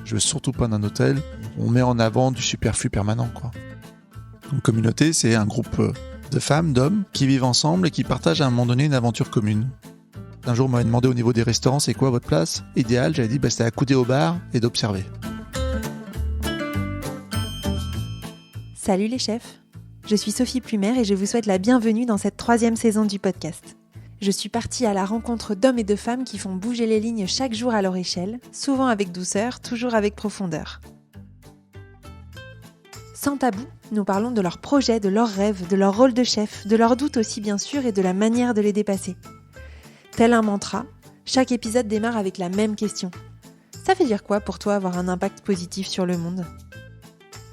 Je veux surtout pas d'un hôtel. On met en avant du superflu permanent, quoi. Une communauté, c'est un groupe de femmes, d'hommes qui vivent ensemble et qui partagent à un moment donné une aventure commune. Un jour, on m'avait demandé au niveau des restaurants, c'est quoi votre place idéale? J'avais dit, c'était accoudé au bar et d'observer. Salut les chefs, je suis Sophie Plumer et je vous souhaite la bienvenue dans cette 3e saison du podcast. Je suis partie à la rencontre d'hommes et de femmes qui font bouger les lignes chaque jour à leur échelle, souvent avec douceur, toujours avec profondeur. Sans tabou, nous parlons de leurs projets, de leurs rêves, de leur rôle de chef, de leurs doutes aussi bien sûr et de la manière de les dépasser. Tel un mantra, chaque épisode démarre avec la même question. Ça veut dire quoi pour toi avoir un impact positif sur le monde ?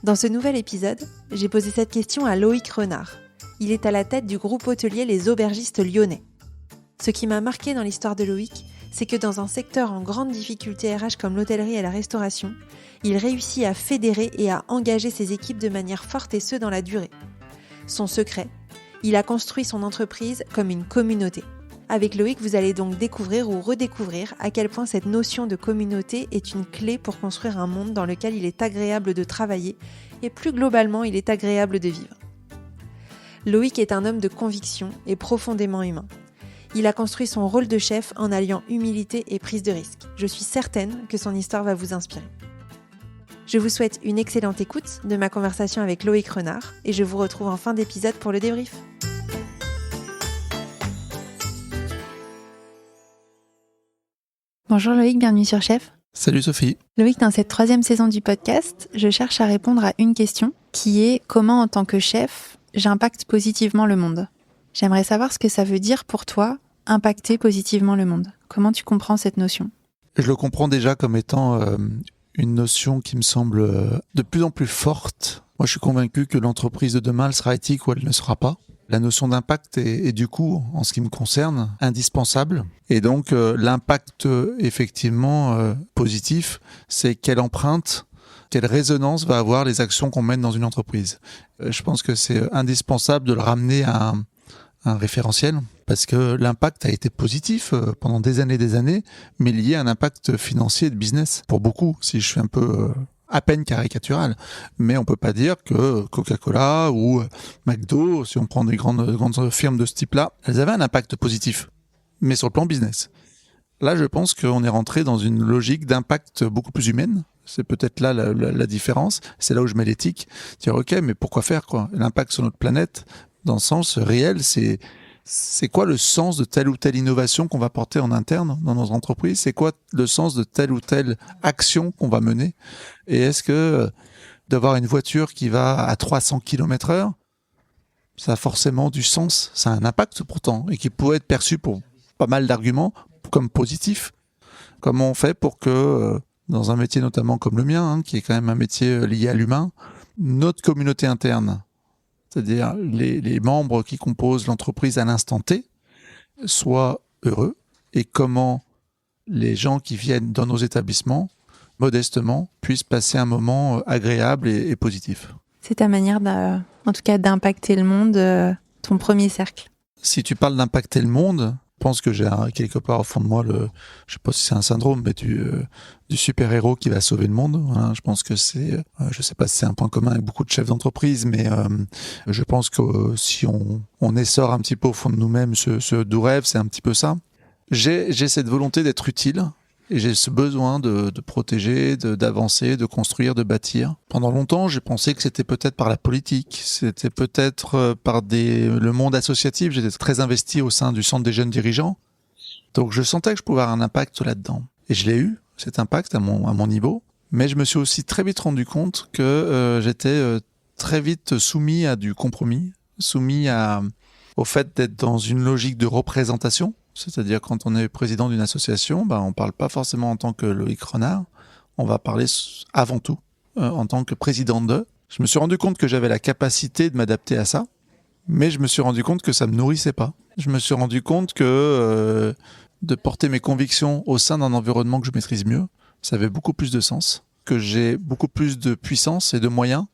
Dans ce nouvel épisode, j'ai posé cette question à Loïc Renard. Il est à la tête du groupe hôtelier Les Aubergistes Lyonnais. Ce qui m'a marqué dans l'histoire de Loïc, c'est que dans un secteur en grande difficulté RH comme l'hôtellerie et la restauration, il réussit à fédérer et à engager ses équipes de manière forte et ce dans la durée. Son secret, il a construit son entreprise comme une communauté. Avec Loïc, vous allez donc découvrir ou redécouvrir à quel point cette notion de communauté est une clé pour construire un monde dans lequel il est agréable de travailler et plus globalement, il est agréable de vivre. Loïc est un homme de conviction et profondément humain. Il a construit son rôle de chef en alliant humilité et prise de risque. Je suis certaine que son histoire va vous inspirer. Je vous souhaite une excellente écoute de ma conversation avec Loïc Renard et je vous retrouve en fin d'épisode pour le débrief. Bonjour Loïc, bienvenue sur Chef. Salut Sophie. Loïc, dans cette 3e saison du podcast, je cherche à répondre à une question qui est comment en tant que chef, j'impacte positivement le monde. J'aimerais savoir ce que ça veut dire pour toi, impacter positivement le monde. Comment tu comprends cette notion ? Je le comprends déjà comme étant une notion qui me semble de plus en plus forte. Moi, je suis convaincu que l'entreprise de demain, elle sera éthique ou elle ne sera pas. La notion d'impact est du coup, en ce qui me concerne, indispensable. Et donc, l'impact effectivement positif, c'est quelle empreinte, quelle résonance va avoir les actions qu'on mène dans une entreprise. Je pense que c'est indispensable de le ramener à un référentiel, parce que l'impact a été positif pendant des années, mais lié à un impact financier de business. Pour beaucoup, si je suis un peu à peine caricatural, mais on peut pas dire que Coca-Cola ou McDo, si on prend des grandes firmes de ce type-là, elles avaient un impact positif, mais sur le plan business. Là, je pense qu'on est rentré dans une logique d'impact beaucoup plus humaine. C'est peut-être là la différence. C'est là où je mets l'éthique. Dire, ok, mais pourquoi faire, quoi? L'impact sur notre planète, dans le sens réel, c'est quoi le sens de telle ou telle innovation qu'on va porter en interne dans nos entreprises? C'est quoi le sens de telle ou telle action qu'on va mener? Et est-ce que d'avoir une voiture qui va à 300 km/h, ça a forcément du sens? Ça a un impact pourtant, et qui pourrait être perçu pour pas mal d'arguments comme positif. Comment on fait pour que, dans un métier notamment comme le mien, qui est quand même un métier lié à l'humain, notre communauté interne, c'est-à-dire les membres qui composent l'entreprise à l'instant T, soient heureux, et comment les gens qui viennent dans nos établissements, modestement, puissent passer un moment agréable et positif. C'est ta manière, en tout cas, d'impacter le monde, ton premier cercle. Si tu parles d'impacter le monde, je pense que j'ai quelque part au fond de moi je sais pas si c'est un syndrome, mais du super-héros qui va sauver le monde. Voilà, je pense que c'est, je sais pas si c'est un point commun avec beaucoup de chefs d'entreprise, mais je pense que si on essore un petit peu au fond de nous-mêmes ce doux rêve, c'est un petit peu ça. J'ai cette volonté d'être utile. Et j'ai ce besoin de protéger, d'avancer, de construire, de bâtir. Pendant longtemps, j'ai pensé que c'était peut-être par la politique, c'était peut-être par le monde associatif. J'étais très investi au sein du Centre des jeunes dirigeants. Donc je sentais que je pouvais avoir un impact là-dedans. Et je l'ai eu, cet impact à mon niveau. Mais je me suis aussi très vite rendu compte que j'étais très vite soumis à du compromis, soumis au fait d'être dans une logique de représentation. C'est-à-dire quand on est président d'une association, on ne parle pas forcément en tant que Loïc Renard, on va parler avant tout en tant que président de. Je me suis rendu compte que j'avais la capacité de m'adapter à ça, mais je me suis rendu compte que ça ne me nourrissait pas. Je me suis rendu compte que de porter mes convictions au sein d'un environnement que je maîtrise mieux, ça avait beaucoup plus de sens, que j'ai beaucoup plus de puissance et de moyens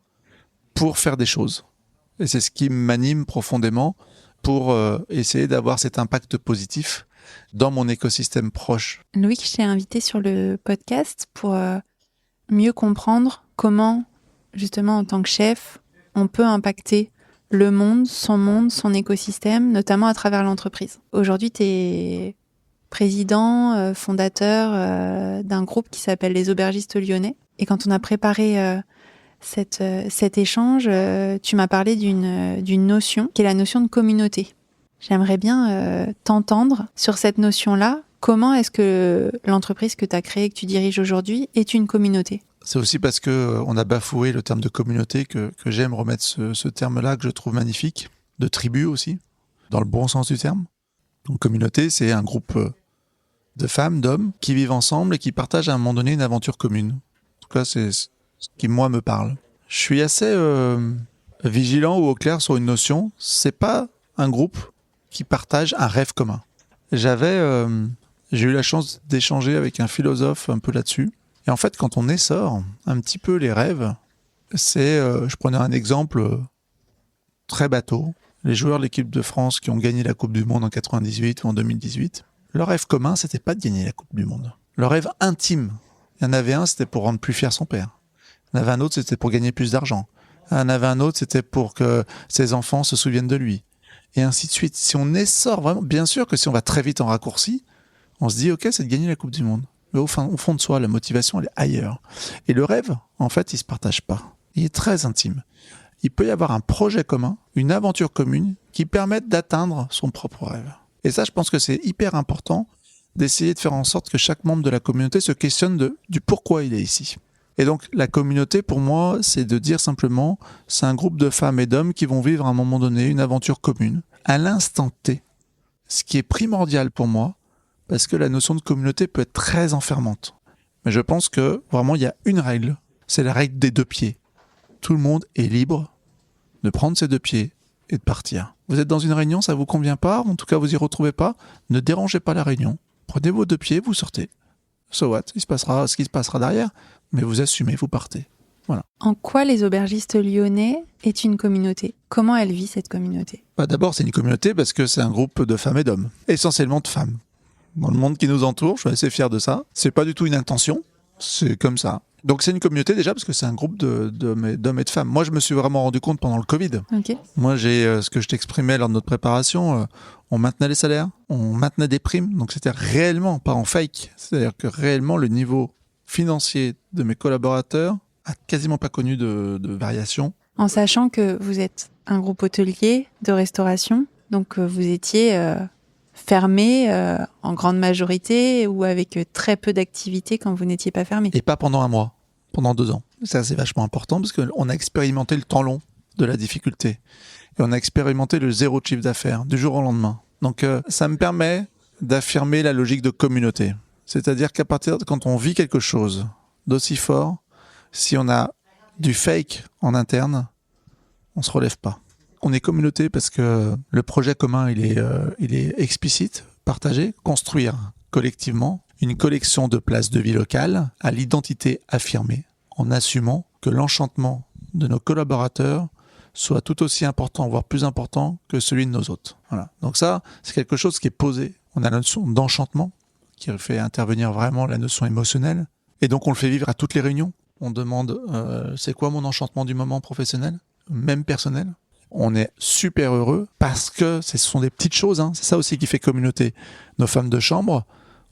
pour faire des choses. Et c'est ce qui m'anime profondément pour essayer d'avoir cet impact positif dans mon écosystème proche. Loïc, je t'ai invité sur le podcast pour mieux comprendre comment, justement, en tant que chef, on peut impacter le monde, son écosystème, notamment à travers l'entreprise. Aujourd'hui, tu es président, fondateur d'un groupe qui s'appelle les Aubergistes Lyonnais. Et quand on a préparé cet échange, tu m'as parlé d'une notion qui est la notion de communauté. J'aimerais bien t'entendre sur cette notion-là. Comment est-ce que l'entreprise que tu as créée, que tu diriges aujourd'hui, est une communauté ? C'est aussi parce que on a bafoué le terme de communauté que j'aime remettre ce terme-là que je trouve magnifique, de tribu aussi, dans le bon sens du terme. Donc communauté, c'est un groupe de femmes, d'hommes qui vivent ensemble et qui partagent à un moment donné une aventure commune. En tout cas, c'est ce qui moi me parle. Je suis assez vigilant ou au clair sur une notion. C'est pas un groupe qui partage un rêve commun. J'ai eu la chance d'échanger avec un philosophe un peu là-dessus. Et en fait, quand on essore un petit peu les rêves, je prenais un exemple très bateau. Les joueurs de l'équipe de France qui ont gagné la Coupe du Monde en 98 ou en 2018, leur rêve commun, c'était pas de gagner la Coupe du Monde. Leur rêve intime, il y en avait un, c'était pour rendre plus fier son père. Il y en avait un autre, c'était pour gagner plus d'argent. Il y en avait un autre, c'était pour que ses enfants se souviennent de lui. Et ainsi de suite. Si on essore vraiment, bien sûr que si on va très vite en raccourci, on se dit, ok, c'est de gagner la Coupe du Monde. Mais au fond de soi, la motivation, elle est ailleurs. Et le rêve, en fait, il se partage pas. Il est très intime. Il peut y avoir un projet commun, une aventure commune, qui permette d'atteindre son propre rêve. Et ça, je pense que c'est hyper important d'essayer de faire en sorte que chaque membre de la communauté se questionne du pourquoi il est ici. Et donc, la communauté, pour moi, c'est de dire simplement, c'est un groupe de femmes et d'hommes qui vont vivre à un moment donné une aventure commune, à l'instant T. Ce qui est primordial pour moi, parce que la notion de communauté peut être très enfermante. Mais je pense que, vraiment, il y a une règle, c'est la règle des 2 pieds. Tout le monde est libre de prendre ses 2 pieds et de partir. Vous êtes dans une réunion, ça vous convient pas, en tout cas vous y retrouvez pas, ne dérangez pas la réunion. Prenez vos 2 pieds, vous sortez. So what, il se passera ce qui se passera derrière, mais vous assumez, vous partez. Voilà. En quoi les Aubergistes Lyonnais est une communauté ? Comment elle vit cette communauté ? D'abord, c'est une communauté parce que c'est un groupe de femmes et d'hommes, essentiellement de femmes. Dans le monde qui nous entoure, je suis assez fier de ça. C'est pas du tout une intention, c'est comme ça. Donc c'est une communauté déjà parce que c'est un groupe d'hommes et de femmes. Moi, je me suis vraiment rendu compte pendant le Covid. Okay. Moi, j'ai ce que je t'exprimais lors de notre préparation. On maintenait les salaires, on maintenait des primes. Donc c'était réellement, pas en fake. C'est-à-dire que réellement, le niveau financier de mes collaborateurs a quasiment pas connu de variation. En sachant que vous êtes un groupe hôtelier de restauration, donc vous étiez fermé en grande majorité ou avec très peu d'activité quand vous n'étiez pas fermé. Et pas pendant 1 mois, pendant 2 ans. Ça, c'est vachement important parce qu'on a expérimenté le temps long de la difficulté. Et on a expérimenté le 0 de chiffre d'affaires du jour au lendemain. Donc ça me permet d'affirmer la logique de communauté. C'est-à-dire qu'à partir de quand on vit quelque chose d'aussi fort, si on a du fake en interne, on se relève pas. On est communauté parce que le projet commun, il est explicite, partagé, construire collectivement une collection de places de vie locales à l'identité affirmée, en assumant que l'enchantement de nos collaborateurs soit tout aussi important, voire plus important que celui de nos hôtes. Voilà. Donc ça, c'est quelque chose qui est posé. On a la notion d'enchantement qui fait intervenir vraiment la notion émotionnelle. Et donc on le fait vivre à toutes les réunions. On demande c'est quoi mon enchantement du moment professionnel, même personnel. On est super heureux parce que ce sont des petites choses. C'est ça aussi qui fait communauté. Nos femmes de chambre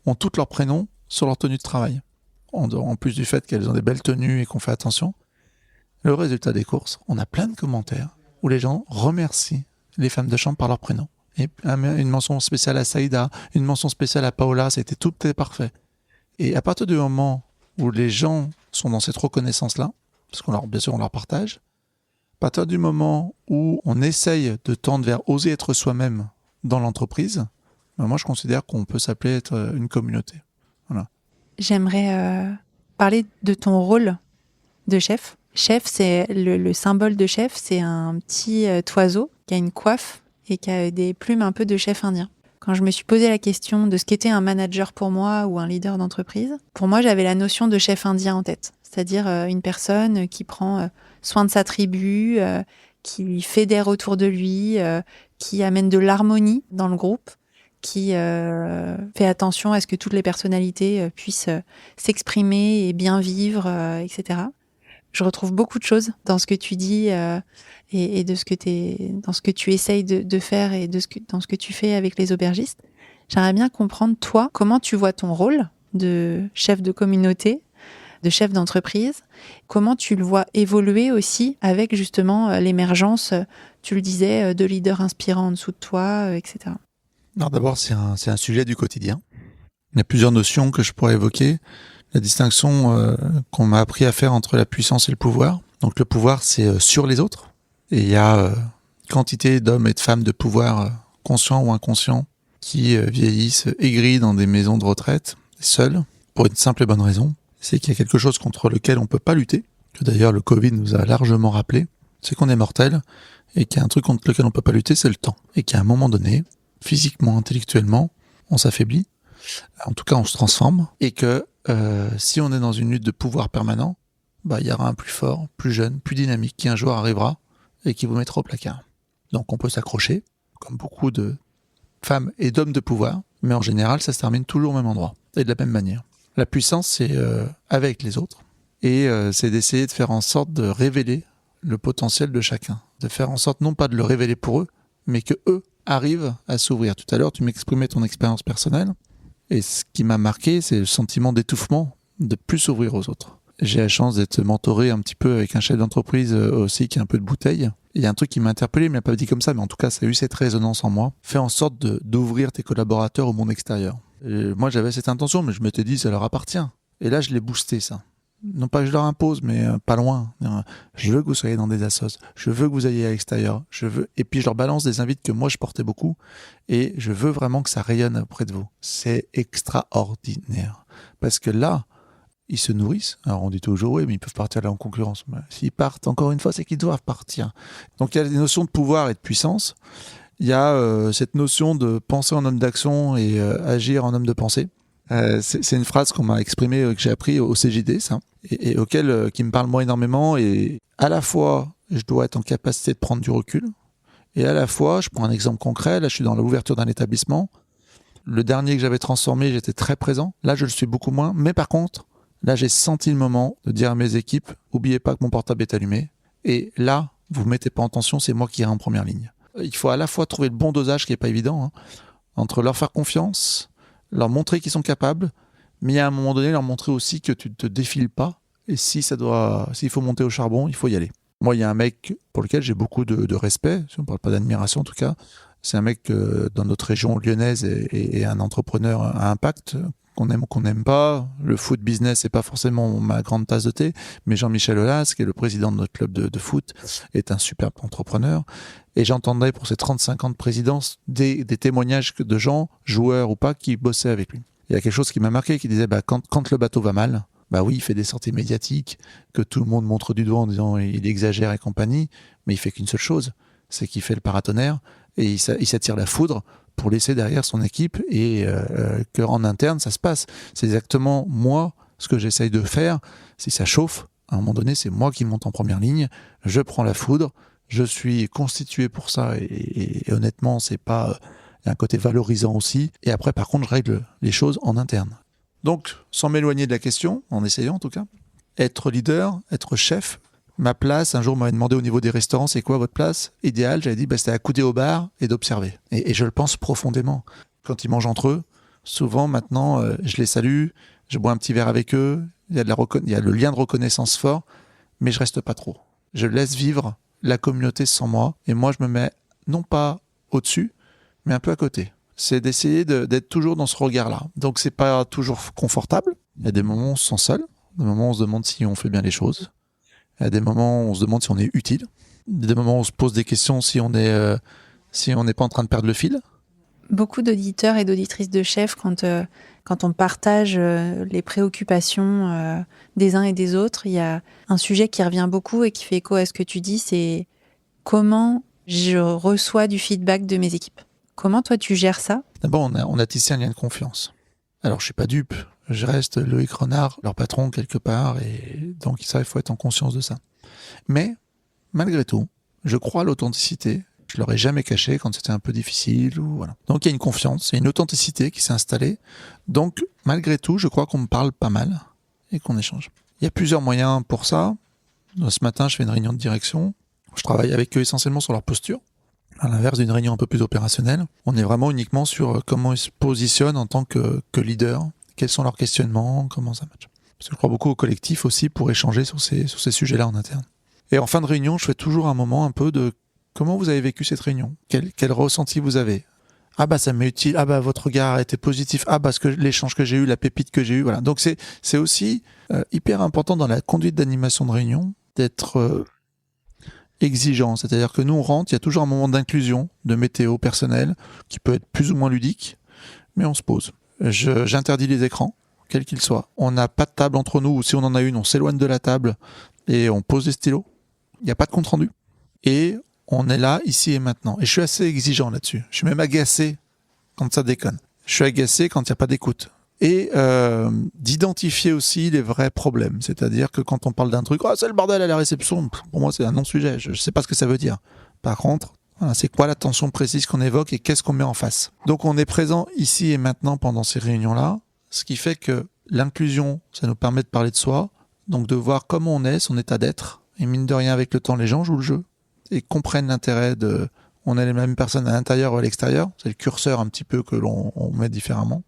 ont toutes leurs prénoms sur leur tenue de travail. En plus du fait qu'elles ont des belles tenues et qu'on fait attention. Le résultat des courses, on a plein de commentaires où les gens remercient les femmes de chambre par leur prénom. Et une mention spéciale à Saïda, une mention spéciale à Paola, tout est parfait. Et à partir du moment où les gens sont dans cette reconnaissance-là, parce bien sûr on leur partage, à partir du moment où on essaye de tendre vers oser être soi-même dans l'entreprise, moi je considère qu'on peut s'appeler être une communauté. Voilà. J'aimerais parler de ton rôle de chef. Chef, c'est le symbole de chef, c'est un petit oiseau qui a une coiffe et qui a des plumes un peu de chef indien. Quand je me suis posé la question de ce qu'était un manager pour moi ou un leader d'entreprise, pour moi j'avais la notion de chef indien en tête, c'est-à-dire une personne qui prend soin de sa tribu, qui fédère autour de lui, qui amène de l'harmonie dans le groupe, qui fait attention à ce que toutes les personnalités puissent s'exprimer et bien vivre, etc. Je retrouve beaucoup de choses dans ce que tu dis et dans ce que tu essayes de faire et dans ce que tu fais avec les aubergistes. J'aimerais bien comprendre, toi, comment tu vois ton rôle de chef de communauté, de chef d'entreprise, comment tu le vois évoluer aussi avec justement l'émergence, tu le disais, de leaders inspirants en dessous de toi, etc. Alors d'abord, c'est un sujet du quotidien. Il y a plusieurs notions que je pourrais évoquer. La distinction qu'on m'a appris à faire entre la puissance et le pouvoir. Donc le pouvoir, c'est sur les autres. Et il y a quantité d'hommes et de femmes de pouvoir, conscients ou inconscients, qui vieillissent aigris dans des maisons de retraite, seuls, pour une simple et bonne raison. C'est qu'il y a quelque chose contre lequel on ne peut pas lutter, que d'ailleurs le Covid nous a largement rappelé, c'est qu'on est mortel, et qu'il y a un truc contre lequel on ne peut pas lutter, c'est le temps. Et qu'à un moment donné, physiquement, intellectuellement, on s'affaiblit, en tout cas on se transforme, et que si on est dans une lutte de pouvoir permanent, il y aura un plus fort, plus jeune, plus dynamique qui un jour arrivera et qui vous mettra au placard. Donc on peut s'accrocher, comme beaucoup de femmes et d'hommes de pouvoir, mais en général ça se termine toujours au même endroit et de la même manière. La puissance, c'est avec les autres, et c'est d'essayer de faire en sorte de révéler le potentiel de chacun, de faire en sorte non pas de le révéler pour eux, mais que eux arrivent à s'ouvrir. Tout à l'heure, tu m'exprimais ton expérience personnelle, et ce qui m'a marqué, c'est le sentiment d'étouffement, de plus s'ouvrir aux autres. J'ai la chance d'être mentoré un petit peu avec un chef d'entreprise aussi qui a un peu de bouteille. Il y a un truc qui m'a interpellé, il ne m'a pas dit comme ça, mais en tout cas, ça a eu cette résonance en moi. Fais en sorte d'ouvrir tes collaborateurs au monde extérieur. Et moi, j'avais cette intention, mais je m'étais dit, ça leur appartient. Et là, je l'ai boosté, ça. Non pas que je leur impose, mais pas loin. Je veux que vous soyez dans des assos. Je veux que vous ayez à l'extérieur. Et puis, je leur balance des invites que moi, je portais beaucoup. Et je veux vraiment que ça rayonne auprès de vous. C'est extraordinaire. Parce que là, ils se nourrissent. Alors, on dit toujours, oui, mais ils peuvent partir là en concurrence. Mais s'ils partent, encore une fois, c'est qu'ils doivent partir. Donc, il y a des notions de pouvoir et de puissance. Il y a cette notion de penser en homme d'action et agir en homme de pensée. C'est une phrase qu'on m'a exprimée, que j'ai appris au CJD, ça, et auquel qui me parle moi énormément. Et à la fois, je dois être en capacité de prendre du recul, et à la fois, je prends un exemple concret. Là, je suis dans l'ouverture d'un établissement. Le dernier que j'avais transformé, j'étais très présent. Là, je le suis beaucoup moins. Mais par contre, là, j'ai senti le moment de dire à mes équipes, n'oubliez pas que mon portable est allumé. Et là, vous ne mettez pas en tension, c'est moi qui irai en première ligne. Il faut à la fois trouver le bon dosage, qui n'est pas évident, entre leur faire confiance, leur montrer qu'ils sont capables, mais à un moment donné, leur montrer aussi que tu ne te défiles pas. Et s'il faut monter au charbon, il faut y aller. Moi, il y a un mec pour lequel j'ai beaucoup de respect, si on ne parle pas d'admiration en tout cas. C'est un mec dans notre région lyonnaise et un entrepreneur à impact, qu'on aime ou qu'on n'aime pas. Le foot business, c'est pas forcément ma grande tasse de thé, mais Jean-Michel Aulas, qui est le président de notre club de foot, est un superbe entrepreneur. Et j'entendais pour ses 35 ans de présidence des témoignages de gens, joueurs ou pas, qui bossaient avec lui. Il y a quelque chose qui m'a marqué, qui disait quand le bateau va mal, oui, il fait des sorties médiatiques, que tout le monde montre du doigt en disant il exagère et compagnie, mais il fait qu'une seule chose, c'est qu'il fait le paratonnerre et il s'attire la foudre pour laisser derrière son équipe et qu'en interne, ça se passe. C'est exactement moi, ce que j'essaye de faire. Si ça chauffe, à un moment donné, c'est moi qui monte en première ligne, je prends la foudre, je suis constitué pour ça et honnêtement, c'est pas... Il y a un côté valorisant aussi. Et après, par contre, je règle les choses en interne. Donc, sans m'éloigner de la question, en essayant en tout cas, être leader, être chef, ma place, un jour on m'avait demandé au niveau des restaurants, c'est quoi votre place idéale? J'avais dit, c'était accoudé au bar et d'observer. Et je le pense profondément. Quand ils mangent entre eux, souvent maintenant, je les salue, je bois un petit verre avec eux, il y a le lien de reconnaissance fort, mais je reste pas trop. Je laisse vivre la communauté sans moi, et moi je me mets non pas au-dessus, mais un peu à côté. C'est d'essayer d'être toujours dans ce regard-là. Donc c'est pas toujours confortable. Il y a des moments où on se sent seul, des moments où on se demande si on fait bien les choses. Il y a des moments où on se demande si on est utile. Des moments où on se pose des questions si on n'est pas en train de perdre le fil. Beaucoup d'auditeurs et d'auditrices de chefs, quand on partage les préoccupations des uns et des autres, il y a un sujet qui revient beaucoup et qui fait écho à ce que tu dis, c'est comment je reçois du feedback de mes équipes. Comment toi tu gères ça? D'abord, on a tissé un lien de confiance. Alors, je suis pas dupe. Je reste Loïc Renard, leur patron quelque part, et donc ça, il faut être en conscience de ça. Mais, malgré tout, je crois à l'authenticité. Je leur ai jamais caché quand c'était un peu difficile ou voilà. Donc il y a une confiance, il y a une authenticité qui s'est installée. Donc malgré tout, je crois qu'on me parle pas mal et qu'on échange. Il y a plusieurs moyens pour ça. Ce matin, je fais une réunion de direction. Je travaille avec eux essentiellement sur leur posture. À l'inverse d'une réunion un peu plus opérationnelle, on est vraiment uniquement sur comment ils se positionnent en tant que leader, quels sont leurs questionnements, comment ça match. Parce que je crois beaucoup au collectif aussi pour échanger sur ces sujets-là en interne. Et en fin de réunion, je fais toujours un moment un peu de comment vous avez vécu cette réunion, quel ressenti vous avez. Ah bah ça m'est utile, ah bah votre regard a été positif, ah bah l'échange que j'ai eu, la pépite que j'ai eue, voilà. Donc c'est aussi hyper important dans la conduite d'animation de réunion d'être exigeant, c'est-à-dire que nous on rentre, il y a toujours un moment d'inclusion, de météo personnel, qui peut être plus ou moins ludique, mais on se pose. J'interdis les écrans, quels qu'ils soient. On n'a pas de table entre nous, ou si on en a une, on s'éloigne de la table et on pose des stylos. Il n'y a pas de compte rendu. Et on est là, ici et maintenant. Et je suis assez exigeant là-dessus. Je suis même agacé quand ça déconne. Je suis agacé quand il n'y a pas d'écoute. Et d'identifier aussi les vrais problèmes. C'est-à-dire que quand on parle d'un truc, oh, c'est le bordel à la réception, pour moi c'est un non-sujet, je ne sais pas ce que ça veut dire. Par contre, voilà, c'est quoi la tension précise qu'on évoque et qu'est-ce qu'on met en face. Donc on est présent ici et maintenant pendant ces réunions-là, ce qui fait que l'inclusion, ça nous permet de parler de soi, donc de voir comment on est, son état d'être. Et mine de rien, avec le temps, les gens jouent le jeu et comprennent l'intérêt de... On est les mêmes personnes à l'intérieur ou à l'extérieur, c'est le curseur un petit peu que l'on met différemment.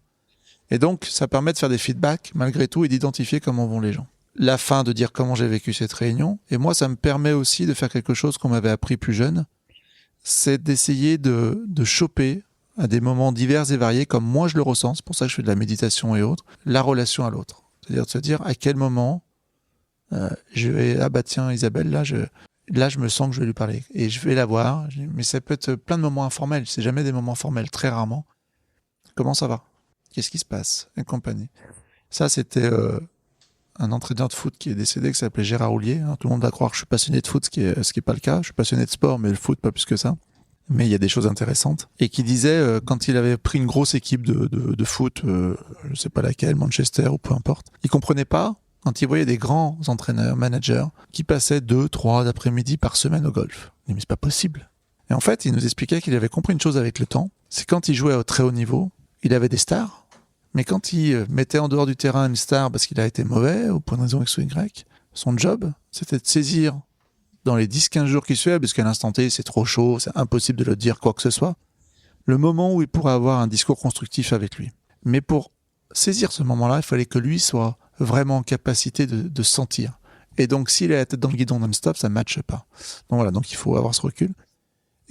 Et donc, ça permet de faire des feedbacks malgré tout et d'identifier comment vont les gens. La fin de dire comment j'ai vécu cette réunion. Et moi, ça me permet aussi de faire quelque chose qu'on m'avait appris plus jeune. C'est d'essayer de choper à des moments divers et variés, comme moi je le ressens, c'est pour ça que je fais de la méditation et autres, la relation à l'autre. C'est-à-dire de se dire à quel moment je vais, ah bah tiens Isabelle, là je me sens que je vais lui parler. Et je vais la voir, mais ça peut être plein de moments informels, c'est jamais des moments formels, très rarement. Comment ça va ? Qu'est-ce qui se passe ? Et compagnie. Ça, c'était un entraîneur de foot qui est décédé, qui s'appelait Gérard Houllier. Tout le monde va croire que je suis passionné de foot, ce qui est pas le cas. Je suis passionné de sport, mais le foot, pas plus que ça. Mais il y a des choses intéressantes. Et qui disait, quand il avait pris une grosse équipe de foot, je sais pas laquelle, Manchester ou peu importe, il comprenait pas, quand il voyait des grands entraîneurs, managers, qui passaient 2-3 après-midi par semaine au golf. Il dit, mais c'est pas possible. Et en fait, il nous expliquait qu'il avait compris une chose avec le temps, c'est quand il jouait au très haut niveau, il avait des stars, mais quand il mettait en dehors du terrain une star parce qu'il a été mauvais, ou pour une raison X ou Y, son job, c'était de saisir dans les 10-15 jours qui suivent, parce qu'à l'instant T, c'est trop chaud, c'est impossible de le dire quoi que ce soit, le moment où il pourrait avoir un discours constructif avec lui. Mais pour saisir ce moment-là, il fallait que lui soit vraiment en capacité de sentir. Et donc, s'il a la tête dans le guidon non-stop, ça ne matche pas. Donc voilà, donc il faut avoir ce recul.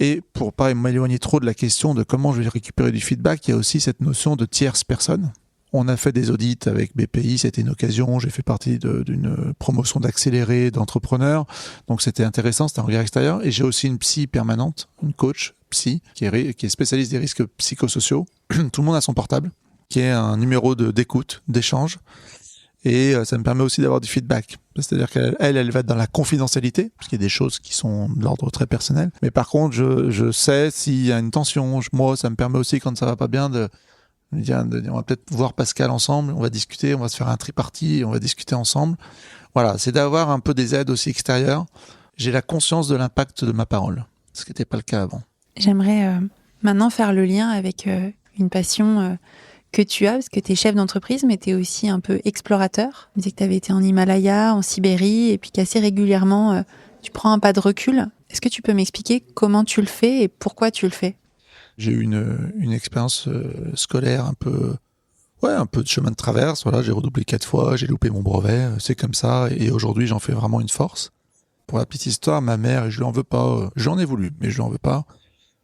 Et pour pas m'éloigner trop de la question de comment je vais récupérer du feedback, il y a aussi cette notion de tierce personne. On a fait des audits avec BPI, c'était une occasion, j'ai fait partie d'une promotion d'accéléré d'entrepreneurs, donc c'était intéressant, c'était un regard extérieur. Et j'ai aussi une psy permanente, une coach psy, qui est spécialiste des risques psychosociaux. Tout le monde a son portable, qui est un numéro d'écoute, d'échange. Et ça me permet aussi d'avoir du feedback. C'est-à-dire qu'elle va être dans la confidentialité, parce qu'il y a des choses qui sont de l'ordre très personnel. Mais par contre, je sais s'il y a une tension. Moi, ça me permet aussi, quand ça va pas bien, on va peut-être voir Pascal ensemble, on va discuter, on va se faire un tripartite, on va discuter ensemble. Voilà, c'est d'avoir un peu des aides aussi extérieures. J'ai la conscience de l'impact de ma parole, ce qui n'était pas le cas avant. J'aimerais maintenant faire le lien avec une passion que tu as, parce que tu es chef d'entreprise, mais tu es aussi un peu explorateur. Tu disais que tu avais été en Himalaya, en Sibérie, et puis qu'assez régulièrement, tu prends un pas de recul. Est-ce que tu peux m'expliquer comment tu le fais et pourquoi tu le fais ? J'ai eu une expérience scolaire un peu de chemin de traverse. Voilà, j'ai redoublé 4 fois, j'ai loupé mon brevet, c'est comme ça. Et aujourd'hui, j'en fais vraiment une force. Pour la petite histoire, ma mère, et je lui en veux pas, j'en ai voulu, mais je lui en veux pas,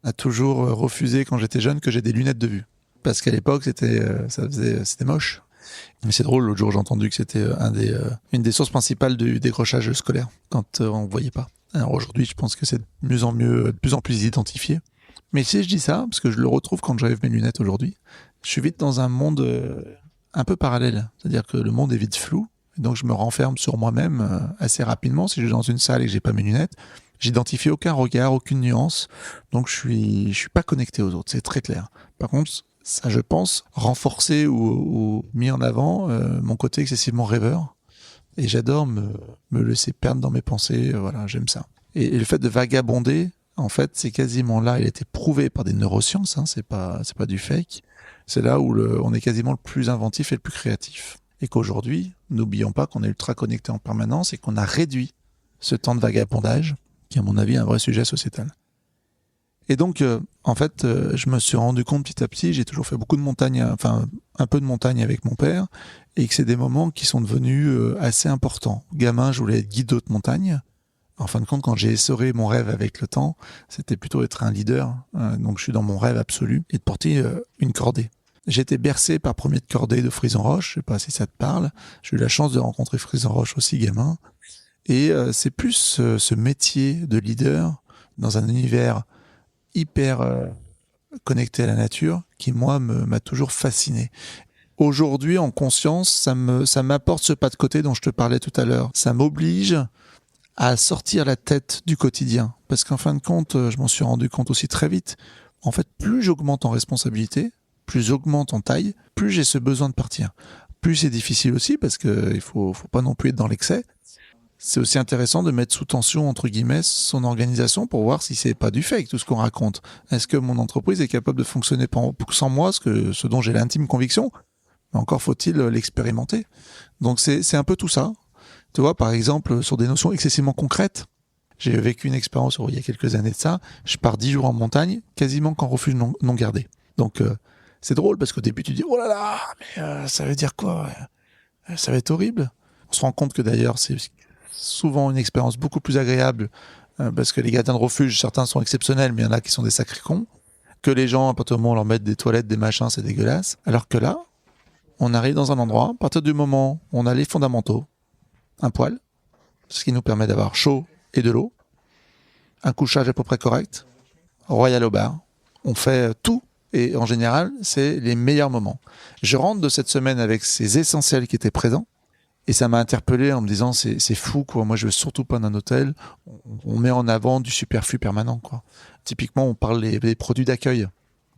a toujours refusé quand j'étais jeune que j'ai des lunettes de vue. Parce qu'à l'époque, c'était moche. Mais c'est drôle, l'autre jour, j'ai entendu que c'était une des sources principales du décrochage scolaire, quand on voyait pas. Alors aujourd'hui, je pense que c'est de mieux en mieux, de plus en plus identifié. Mais si je dis ça, parce que je le retrouve quand j'enlève mes lunettes aujourd'hui, je suis vite dans un monde un peu parallèle. C'est-à-dire que le monde est vite flou, et donc je me renferme sur moi-même assez rapidement. Si je suis dans une salle et que j'ai pas mes lunettes, j'identifie aucun regard, aucune nuance, donc je suis pas connecté aux autres, c'est très clair. Par contre, ça, je pense, renforcé ou mis en avant mon côté excessivement rêveur. Et j'adore me laisser perdre dans mes pensées. Voilà, j'aime ça. Et le fait de vagabonder, En fait, c'est quasiment là, il a été prouvé par des neurosciences, c'est pas du fake. C'est là où on est quasiment le plus inventif et le plus créatif. Et qu'aujourd'hui, n'oublions pas qu'on est ultra connecté en permanence et qu'on a réduit ce temps de vagabondage, qui est à mon avis un vrai sujet sociétal. Et donc, en fait, je me suis rendu compte petit à petit, j'ai toujours fait beaucoup de montagne, un peu de montagne avec mon père, et que c'est des moments qui sont devenus assez importants. Gamin, je voulais être guide de montagne. En fin de compte, quand j'ai essoré mon rêve avec le temps, c'était plutôt être un leader. Donc, je suis dans mon rêve absolu et de porter une cordée. J'ai été bercé par Premier de Cordée de Frise-en-Roche. Je sais pas si ça te parle. J'ai eu la chance de rencontrer Frise-en-Roche aussi, gamin. Et c'est plus ce métier de leader dans un univers hyper connecté à la nature qui, moi, m'a toujours fasciné. Aujourd'hui, en conscience, ça m'apporte ce pas de côté dont je te parlais tout à l'heure. Ça m'oblige à sortir la tête du quotidien. Parce qu'en fin de compte, je m'en suis rendu compte aussi très vite. En fait, plus j'augmente en responsabilité, plus j'augmente en taille, plus j'ai ce besoin de partir. Plus c'est difficile aussi, parce qu'il faut pas non plus être dans l'excès. C'est aussi intéressant de mettre sous tension, entre guillemets, son organisation pour voir si c'est pas du fake, tout ce qu'on raconte. Est-ce que mon entreprise est capable de fonctionner sans moi, ce dont j'ai l'intime conviction? Mais encore faut-il l'expérimenter. Donc c'est un peu tout ça. Tu vois, par exemple, sur des notions excessivement concrètes, j'ai vécu une expérience il y a quelques années de ça. Je pars 10 jours en montagne, quasiment qu'en refuge non gardé. Donc, c'est drôle parce qu'au début, tu dis « Oh là là, mais ça veut dire quoi ? Ça va être horrible. » On se rend compte que d'ailleurs, c'est souvent une expérience beaucoup plus agréable parce que les gardiens de refuge, certains sont exceptionnels, mais il y en a qui sont des sacrés cons. Que les gens, à partir du moment où on leur met des toilettes, des machins, c'est dégueulasse. Alors que là, on arrive dans un endroit, à partir du moment où on a les fondamentaux, un poêle, ce qui nous permet d'avoir chaud et de l'eau, un couchage à peu près correct, royal au bar. On fait tout et en général, c'est les meilleurs moments. Je rentre de cette semaine avec ces essentiels qui étaient présents et ça m'a interpellé en me disant c'est fou quoi. Moi je veux surtout pas d'un hôtel. On met en avant du superflu permanent quoi. Typiquement, on parle des produits d'accueil.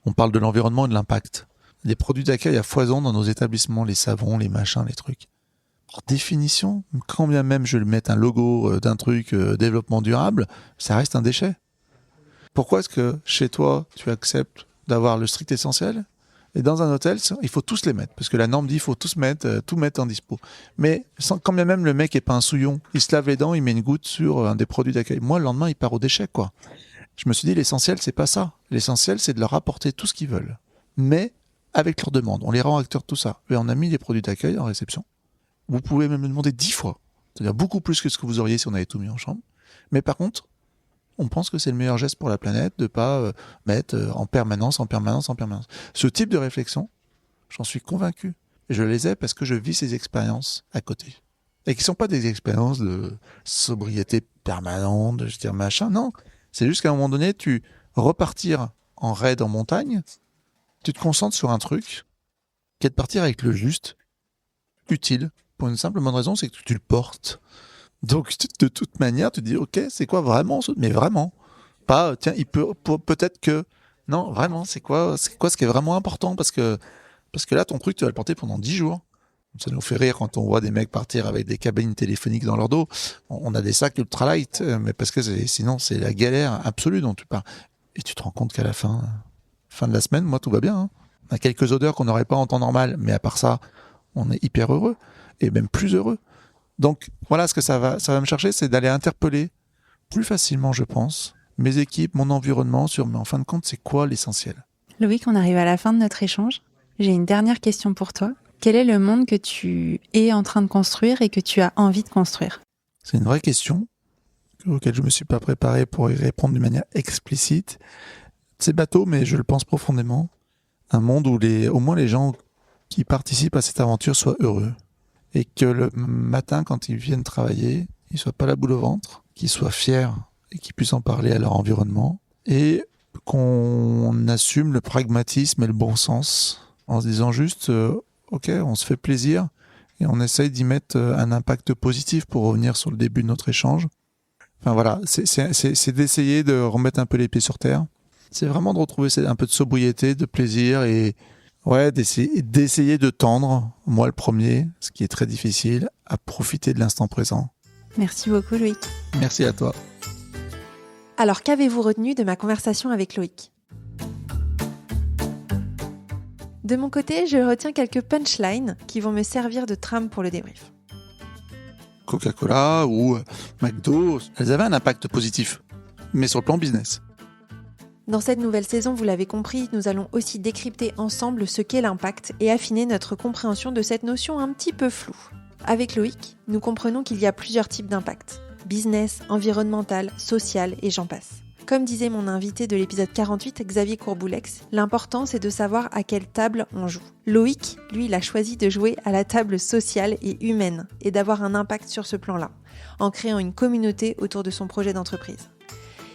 On parle de l'environnement et de l'impact. Des produits d'accueil à foison dans nos établissements, les savons, les machins, les trucs. Par définition, quand bien même je vais mettre un logo d'un truc développement durable, ça reste un déchet. Pourquoi est-ce que chez toi, tu acceptes d'avoir le strict essentiel et dans un hôtel, il faut tous les mettre parce que la norme dit qu'il faut tout mettre en dispo. Mais quand bien même le mec est pas un souillon, il se lave les dents, il met une goutte sur un des produits d'accueil. Moi, le lendemain, il part au déchet, quoi. Je me suis dit, l'essentiel, c'est pas ça. L'essentiel, c'est de leur apporter tout ce qu'ils veulent. Mais avec leur demande. On les rend acteurs de tout ça. Et on a mis les produits d'accueil en réception. Vous pouvez même me demander 10 fois. C'est-à-dire beaucoup plus que ce que vous auriez si on avait tout mis en chambre. Mais par contre, on pense que c'est le meilleur geste pour la planète de pas mettre en permanence. Ce type de réflexion, j'en suis convaincu. Et je les ai parce que je vis ces expériences à côté. Et qui ne sont pas des expériences de sobriété permanente, de je dire machin. Non, c'est juste qu'à un moment donné, tu repartir en raid en montagne, tu te concentres sur un truc, qui est de partir avec le juste, utile, pour une simple bonne raison, c'est que tu le portes. Donc, de toute manière, tu te dis, ok, c'est quoi vraiment mais vraiment. Pas, tiens, peut-être que, non, vraiment, c'est quoi ce qui est vraiment important parce que là, ton truc, tu vas le porter pendant 10 jours. Ça nous fait rire quand on voit des mecs partir avec des cabines téléphoniques dans leur dos. On a des sacs ultra light, mais parce que sinon, c'est la galère absolue dont tu parles. Et tu te rends compte qu'à la fin de la semaine, moi, tout va bien. On a quelques odeurs qu'on n'aurait pas en temps normal, mais à part ça, on est hyper heureux et même plus heureux. Donc voilà, ce que ça va me chercher, c'est d'aller interpeller plus facilement, je pense, mes équipes, mon environnement sur, mais en fin de compte, c'est quoi l'essentiel ? Loïc, on arrive à la fin de notre échange. J'ai une dernière question pour toi. Quel est le monde que tu es en train de construire et que tu as envie de construire ? C'est une vraie question auquel je ne me suis pas préparé pour y répondre d'une manière explicite. C'est bateau, mais je le pense profondément. Un monde où au moins les gens qui participent à cette aventure soient heureux. Et que le matin, quand ils viennent travailler, ils ne soient pas la boule au ventre, qu'ils soient fiers et qu'ils puissent en parler à leur environnement. Et qu'on assume le pragmatisme et le bon sens en se disant juste, ok, on se fait plaisir et on essaye d'y mettre un impact positif pour revenir sur le début de notre échange. Enfin voilà, c'est d'essayer de remettre un peu les pieds sur terre. C'est vraiment de retrouver un peu de sobriété, de plaisir et ouais, d'essayer de tendre, moi le premier, ce qui est très difficile, à profiter de l'instant présent. Merci beaucoup Loïc. Merci à toi. Alors qu'avez-vous retenu de ma conversation avec Loïc ? De mon côté, je retiens quelques punchlines qui vont me servir de trame pour le débrief. Coca-Cola ou McDo, elles avaient un impact positif, mais sur le plan business. Dans cette nouvelle saison, vous l'avez compris, nous allons aussi décrypter ensemble ce qu'est l'impact et affiner notre compréhension de cette notion un petit peu floue. Avec Loïc, nous comprenons qu'il y a plusieurs types d'impact. Business, environnemental, social et j'en passe. Comme disait mon invité de l'épisode 48, Xavier Courboulex, l'important c'est de savoir à quelle table on joue. Loïc, lui, il a choisi de jouer à la table sociale et humaine et d'avoir un impact sur ce plan-là, en créant une communauté autour de son projet d'entreprise.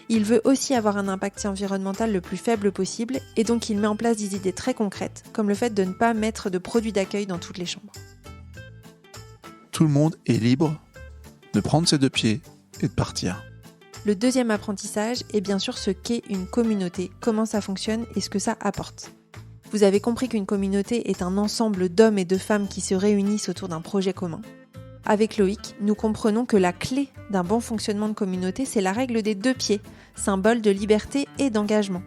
Il veut aussi avoir un impact environnemental le plus faible possible et donc il met en place des idées très concrètes, comme le fait de ne pas mettre de produits d'accueil dans toutes les chambres. Tout le monde est libre de prendre ses deux pieds et de partir. Le deuxième apprentissage est bien sûr ce qu'est une communauté, comment ça fonctionne et ce que ça apporte. Vous avez compris qu'une communauté est un ensemble d'hommes et de femmes qui se réunissent autour d'un projet commun. Avec Loïc, nous comprenons que la clé d'un bon fonctionnement de communauté, c'est la règle des 2 pieds, symbole de liberté et d'engagement.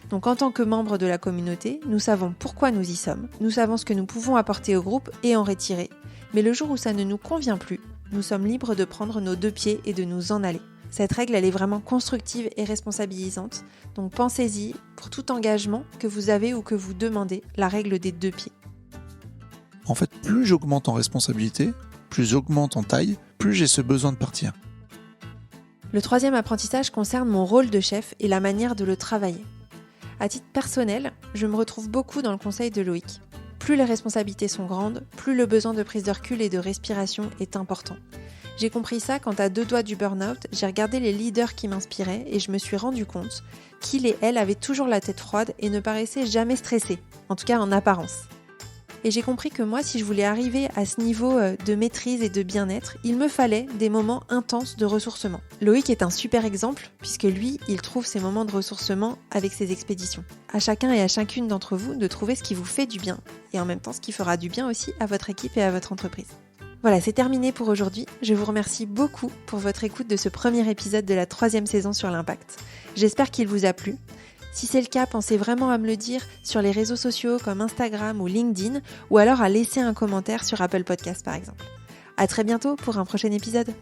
Donc en tant que membres de la communauté, nous savons pourquoi nous y sommes, nous savons ce que nous pouvons apporter au groupe et en retirer. Mais le jour où ça ne nous convient plus, nous sommes libres de prendre nos 2 pieds et de nous en aller. Cette règle, elle est vraiment constructive et responsabilisante. Donc pensez-y pour tout engagement que vous avez ou que vous demandez, la règle des 2 pieds. En fait, plus j'augmente en responsabilité, plus j'augmente en taille, plus j'ai ce besoin de partir. Le troisième apprentissage concerne mon rôle de chef et la manière de le travailler. À titre personnel, je me retrouve beaucoup dans le conseil de Loïc. Plus les responsabilités sont grandes, plus le besoin de prise de recul et de respiration est important. J'ai compris ça quand à 2 doigts du burn-out, j'ai regardé les leaders qui m'inspiraient et je me suis rendu compte qu'ils et elles avaient toujours la tête froide et ne paraissaient jamais stressés, en tout cas en apparence. Et j'ai compris que moi, si je voulais arriver à ce niveau de maîtrise et de bien-être, il me fallait des moments intenses de ressourcement. Loïc est un super exemple, puisque lui, il trouve ses moments de ressourcement avec ses expéditions. À chacun et à chacune d'entre vous de trouver ce qui vous fait du bien, et en même temps ce qui fera du bien aussi à votre équipe et à votre entreprise. Voilà, c'est terminé pour aujourd'hui. Je vous remercie beaucoup pour votre écoute de ce premier épisode de la 3e saison sur l'impact. J'espère qu'il vous a plu. Si c'est le cas, pensez vraiment à me le dire sur les réseaux sociaux comme Instagram ou LinkedIn, ou alors à laisser un commentaire sur Apple Podcasts par exemple. À très bientôt pour un prochain épisode.